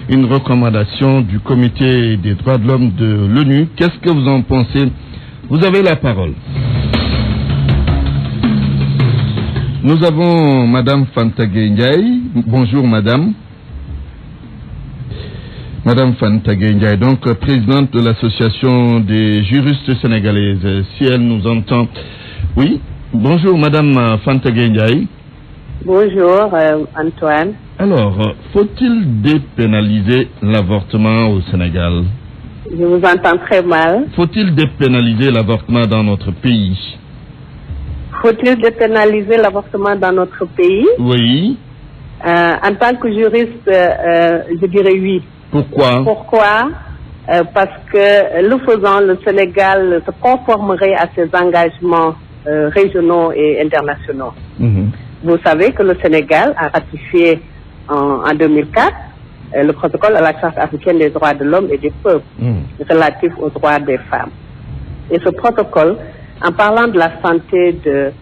une recommandation du Comité des droits de l'homme de l'ONU. Qu'est-ce que vous en pensez? Vous avez la parole. Nous avons Madame Fanta Ndiaye. Bonjour Madame. Madame Fanta Ndiaye, donc présidente de l'association des juristes sénégalaises. Si elle nous entend. Oui. Bonjour Madame Fanta Ndiaye. Bonjour Antoine. Alors, faut-il dépénaliser l'avortement au Sénégal? Je vous entends très mal. Faut-il dépénaliser l'avortement dans notre pays? Faut-il dépénaliser l'avortement dans notre pays? Oui. En tant que juriste, je dirais oui. Pourquoi? Pourquoi? Parce que le faisant, le Sénégal se conformerait à ses engagements régionaux et internationaux. Vous savez que le Sénégal a ratifié en 2004 le protocole à la Charte africaine des droits de l'homme et des peuples relatif aux droits des femmes. Et ce protocole, en parlant de la santé de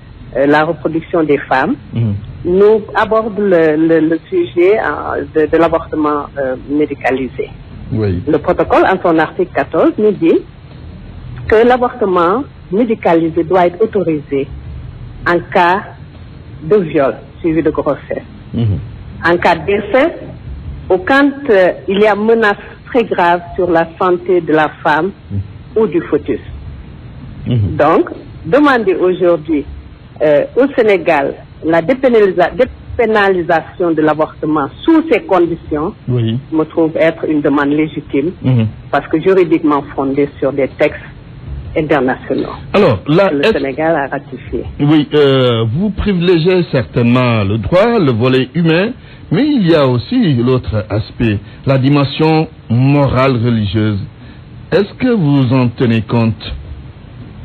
la reproduction des femmes, nous aborde le sujet de l'avortement médicalisé. Oui. Le protocole, en son article 14, nous dit que l'avortement médicalisé doit être autorisé en cas de viol suivi de grossesse, en cas d'inceste ou quand il y a menace très grave sur la santé de la femme ou du fœtus. Donc, demander aujourd'hui au Sénégal la dépénalisation de l'avortement sous ces conditions, me trouve être une demande légitime, parce que juridiquement fondée sur des textes internationaux. Alors, là, que le Sénégal a ratifié. Oui, vous privilégiez certainement le droit, le volet humain, mais il y a aussi l'autre aspect, la dimension morale religieuse. Est-ce que vous en tenez compte?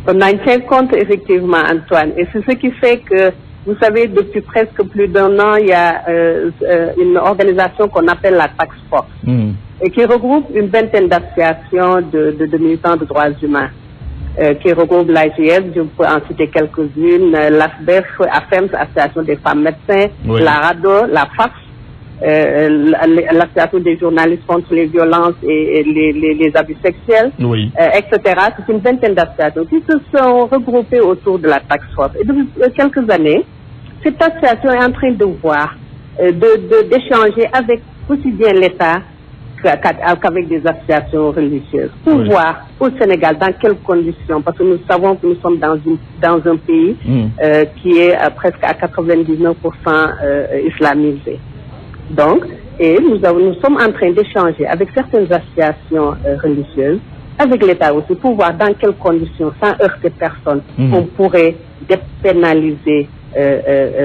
On en tient compte effectivement, Antoine, et c'est ce qui fait que, vous savez, depuis presque plus d'un an, il y a une organisation qu'on appelle la Task Force, et qui regroupe une vingtaine d'associations de militants de droits humains, qui regroupe l'AGS, je peux en citer quelques-unes, l'ASBEF, AFEMS, Association des femmes médecins, la RADO, la FAX, l'Association des journalistes contre les violences et les abus sexuels, etc. C'est une vingtaine d'associations qui se sont regroupées autour de la Task Force. Et depuis quelques années, cette association est en train de voir, d'échanger avec aussi bien l'État qu'avec des associations religieuses, pour voir au Sénégal dans quelles conditions, parce que nous savons que nous sommes dans un pays qui est presque à 99% islamisé. Donc, et nous sommes en train d'échanger avec certaines associations religieuses, avec l'État aussi, pour voir dans quelles conditions, sans heurter personne, on pourrait dépénaliser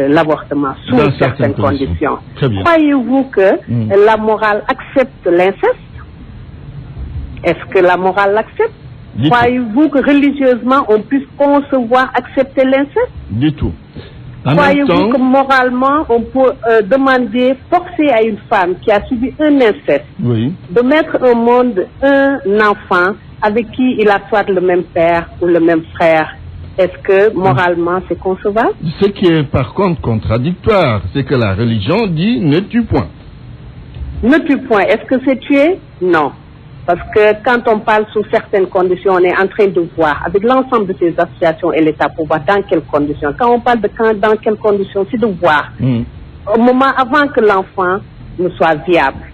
l'avortement sous certaines conditions. Croyez-vous que la morale accepte l'inceste? Est-ce que la morale l'accepte? Croyez-vous que religieusement on puisse concevoir, accepter l'inceste? Du tout. Croyez-vous que moralement on peut demander, forcer à une femme qui a subi un inceste de mettre au monde un enfant avec qui il a soit le même père ou le même frère? Est-ce que moralement c'est concevable? Ce qui est par contre contradictoire, c'est que la religion dit ne tue point. Ne tue point. Est-ce que c'est tuer? Non. Parce que quand on parle sous certaines conditions, on est en train de voir avec l'ensemble de ces associations et l'État pour voir dans quelles conditions. Quand on parle de dans quelles conditions, c'est de voir au moment avant que l'enfant ne soit viable,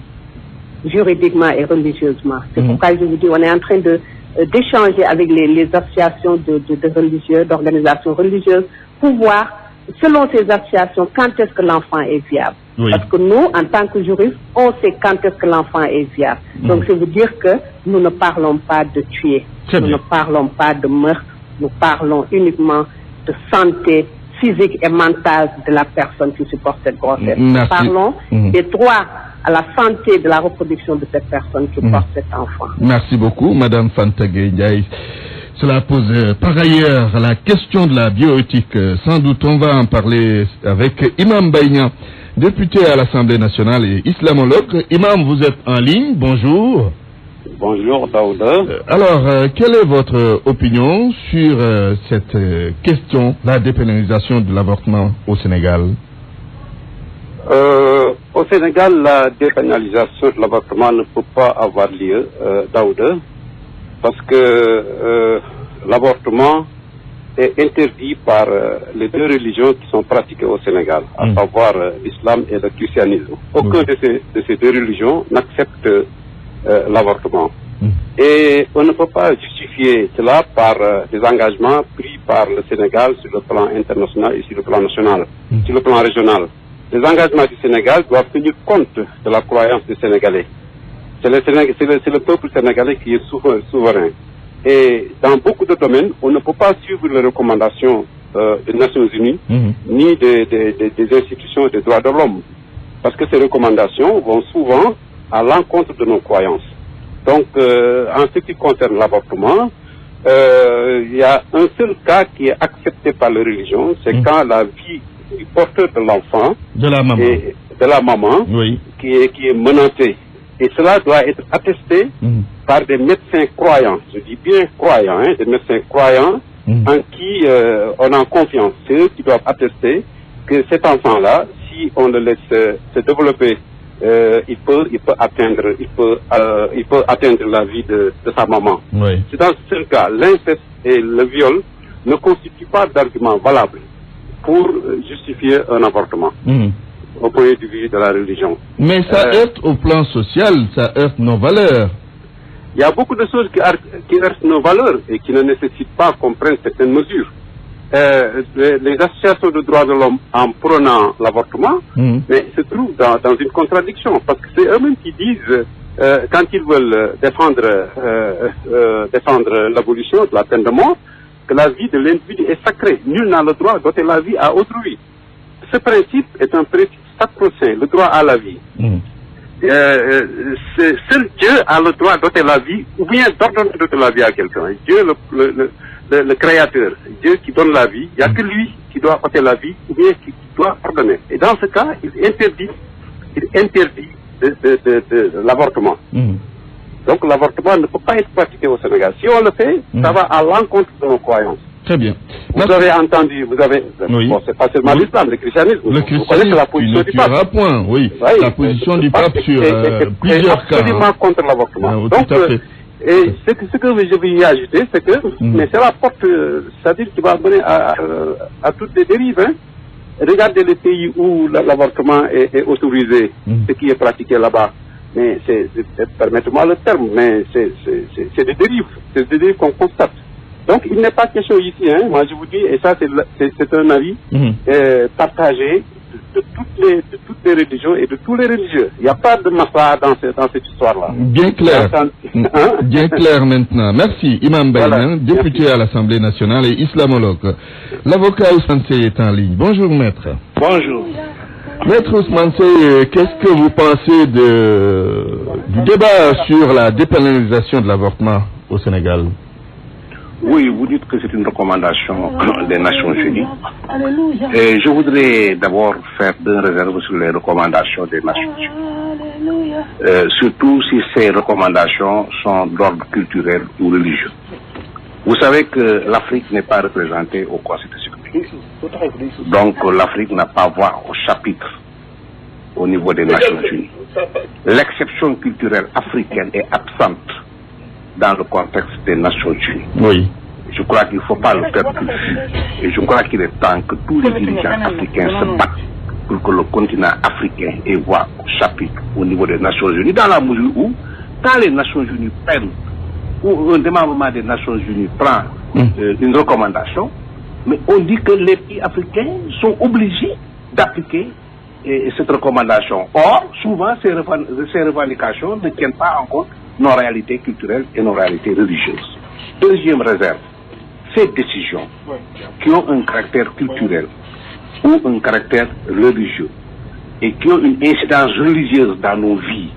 juridiquement et religieusement. C'est pourquoi je vous dis, on est en train d'échanger avec les associations de religieux, d'organisations religieuses, pour voir, selon ces associations, quand est-ce que l'enfant est viable. Parce que nous, en tant que juristes, on sait quand est-ce que l'enfant est viable. Donc, c'est vous dire que nous ne parlons pas de tuer, nous ne parlons pas de meurtre, nous parlons uniquement de santé physique et mentale de la personne qui supporte cette grossesse. Nous parlons des droits à la santé de la reproduction de cette personne qui porte cet enfant. Merci beaucoup, Madame Fanta Ndiaye. Cela pose par ailleurs la question de la bioéthique. Sans doute, on va en parler avec Imam Baïna, député à l'Assemblée nationale et islamologue. Imam, vous êtes en ligne. Bonjour. Bonjour, Daouda. Alors, quelle est votre opinion sur cette question, la dépénalisation de l'avortement au Sénégal? Au Au Sénégal, la dépénalisation de l'avortement ne peut pas avoir lieu, Daouda, parce que l'avortement est interdit par les deux religions qui sont pratiquées au Sénégal, à savoir l'islam et le christianisme. Aucun de ces deux religions n'accepte l'avortement. Et on ne peut pas justifier cela par des engagements pris par le Sénégal sur le plan international et sur le plan national, sur le plan régional. Les engagements du Sénégal doivent tenir compte de la croyance des Sénégalais. C'est le peuple sénégalais qui est souverain. Et dans beaucoup de domaines, on ne peut pas suivre les recommandations des Nations Unies, ni des institutions des droits de l'homme. Parce que ces recommandations vont souvent à l'encontre de nos croyances. Donc, en ce qui concerne l'avortement, il y a un seul cas qui est accepté par les religions, c'est quand la vie du porteur de l'enfant, de la maman, oui, qui est menacée. Et cela doit être attesté par des médecins croyants, je dis bien croyants, des médecins croyants en qui on a confiance. C'est eux qui doivent attester que cet enfant-là, si on le laisse se développer, il peut atteindre la vie de sa maman. Oui. C'est dans ce cas, l'inceste et le viol ne constituent pas d'argument valable pour justifier un avortement au point de vue de la religion. Mais ça heurte au plan social, ça heurte nos valeurs. Il y a beaucoup de choses qui heurtent nos valeurs et qui ne nécessitent pas qu'on prenne certaines mesures. Les associations de droits de l'homme en prônant l'avortement, mais se trouvent dans une contradiction, parce que c'est eux-mêmes qui disent, quand ils veulent défendre l'abolition de la peine de mort, que la vie de l'individu est sacrée. Nul n'a le droit d'ôter la vie à autrui. Ce principe est un principe sacro-saint, le droit à la vie. Seul Dieu a le droit d'ôter la vie, ou bien d'ordonner d'ôter la vie à quelqu'un. Dieu, le créateur, Dieu qui donne la vie, il n'y a que lui qui doit ôter la vie, ou bien qui doit ordonner. Et dans ce cas, il interdit l'avortement. Donc l'avortement ne peut pas être pratiqué au Sénégal. Si on le fait, ça va à l'encontre de nos croyances. Très bien. Vous avez entendu, oui. Bon, c'est pas seulement l'islam, le christianisme. Le christianisme, la position du pape. Point, oui. La position du pape sur plusieurs cas. Absolument contre l'avortement. Donc, et ce que je veux y ajouter, c'est que, mais c'est la porte, c'est-à-dire qui va mener à toutes les dérives. Hein. Regardez les pays où l'avortement est autorisé, ce qui est pratiqué là-bas. Mais permettez-moi le terme, mais c'est des dérives. C'est des dérives qu'on constate. Donc, il n'est pas question ici, hein, moi je vous dis, et ça c'est un avis partagé de toutes les religions et de tous les religieux. Il n'y a pas de massacre dans cette histoire-là. Bien clair. Bien clair maintenant. Merci, Imam Baïnan, député à l'Assemblée nationale et islamologue. L'avocat Ousmane Seye est en ligne. Bonjour, maître. Bonjour. Maître Ousmane Seye, qu'est-ce que vous pensez du débat sur la dépénalisation de l'avortement au Sénégal? Oui, vous dites que c'est une recommandation des Nations Unies. Et je voudrais d'abord faire deux réserves sur les recommandations des Nations Unies. Surtout si ces recommandations sont d'ordre culturel ou religieux. Vous savez que l'Afrique n'est pas représentée au Conseil de sécurité. Donc l'Afrique n'a pas voix au chapitre au niveau des Nations Unies. L'exception culturelle africaine est absente dans le contexte des Nations Unies. Oui. Je crois qu'il ne faut pas le faire plus. Et je crois qu'il est temps que tous les dirigeants africains se battent pour que le continent africain ait voix au chapitre au niveau des Nations Unies, dans la mesure où, quand les Nations Unies prennent, ou un démembrement des Nations Unies prend une recommandation, mais on dit que les pays africains sont obligés d'appliquer cette recommandation. Or, souvent, ces revendications ne tiennent pas en compte nos réalités culturelles et nos réalités religieuses. Deuxième réserve, ces décisions qui ont un caractère culturel ou un caractère religieux et qui ont une incidence religieuse dans nos vies,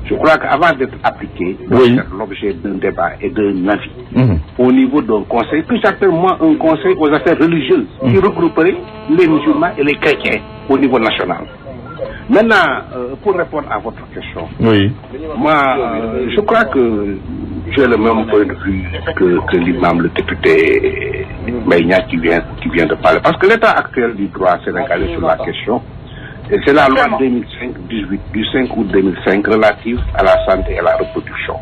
je crois qu'avant d'être appliquées, doivent faire l'objet d'un débat et d'un avis au niveau d'un conseil, tout simplement un conseil aux affaires religieuses qui regrouperait les musulmans et les chrétiens au niveau national. Maintenant, pour répondre à votre question, moi, je crois que j'ai le même point de vue que l'imam, le député Maïnia qui vient de parler. Parce que l'état actuel du droit sénégalais sur la question Et c'est la loi 2005-18 du 5 août 2005 relative à la santé et à la reproduction.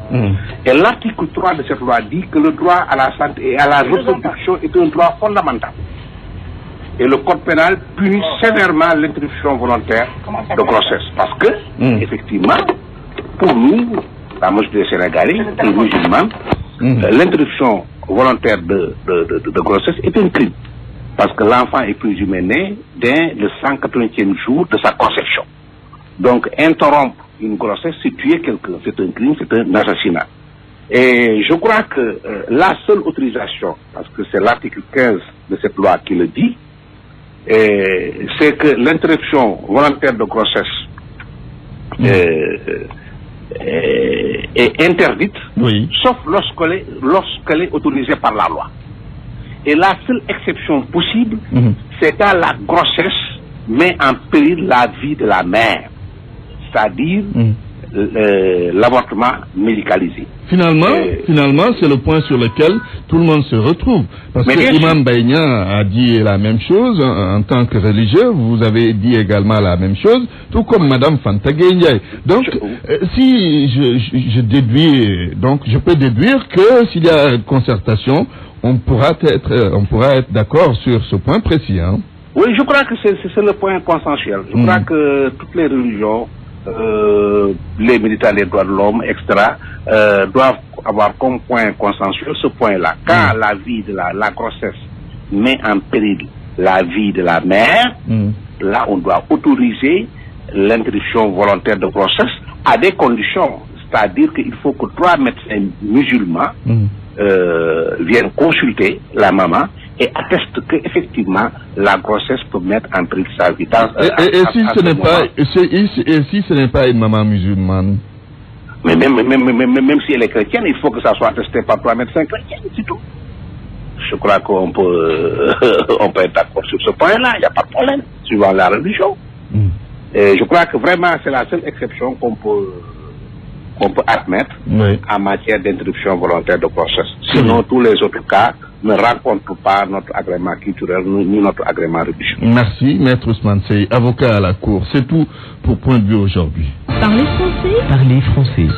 Et l'article 3 de cette loi dit que le droit à la santé et à la reproduction est un droit fondamental. Et le code pénal punit sévèrement l'interruption volontaire de grossesse. Parce que, effectivement, pour nous, la majorité des Sénégalais et musulmans, l'interruption volontaire de grossesse est un crime. Parce que l'enfant est présumé né dès le 180e jour de sa conception. Donc, interrompre une grossesse, c'est tuer quelqu'un. C'est un crime, c'est un assassinat. Et je crois que la seule autorisation, parce que c'est l'article 15 de cette loi qui le dit, c'est que l'interruption volontaire de grossesse est interdite, sauf lorsqu'elle est autorisée par la loi. Et la seule exception possible, c'est quand la grossesse met en péril la vie de la mère, c'est-à-dire l'avortement médicalisé. Finalement, c'est le point sur lequel tout le monde se retrouve. Parce que Imam Baïnia a dit la même chose en tant que religieux, vous avez dit également la même chose, tout comme Madame Fanta Ndiaye. Donc, si je déduis, donc je peux déduire que s'il y a concertation, on pourra être d'accord sur ce point précis. Hein? Oui, je crois que c'est le point consensuel. Je crois que toutes les religions, les militants des droits de l'homme, etc., doivent avoir comme point consensuel ce point-là. Quand la vie de la grossesse met en péril la vie de la mère, là, on doit autoriser l'interruption volontaire de grossesse à des conditions. C'est-à-dire qu'il faut que 3 médecins musulmans viennent consulter la maman et attestent qu'effectivement la grossesse peut mettre en péril sa vie. Et si ce n'est pas une maman musulmane? Mais même si elle est chrétienne, il faut que ça soit attesté par 3 médecins chrétiens, c'est tout. Je crois qu'on peut être d'accord sur ce point-là, il n'y a pas de problème, suivant la religion. Et je crois que vraiment c'est la seule exception qu'on peut admettre en matière d'interruption volontaire de grossesse. Sinon, tous les autres cas ne rencontrent pas notre agrément culturel ni notre agrément religieux. Merci, Maître Ousmane Seye, avocat à la Cour. C'est tout pour Point de vue aujourd'hui. Parlez français.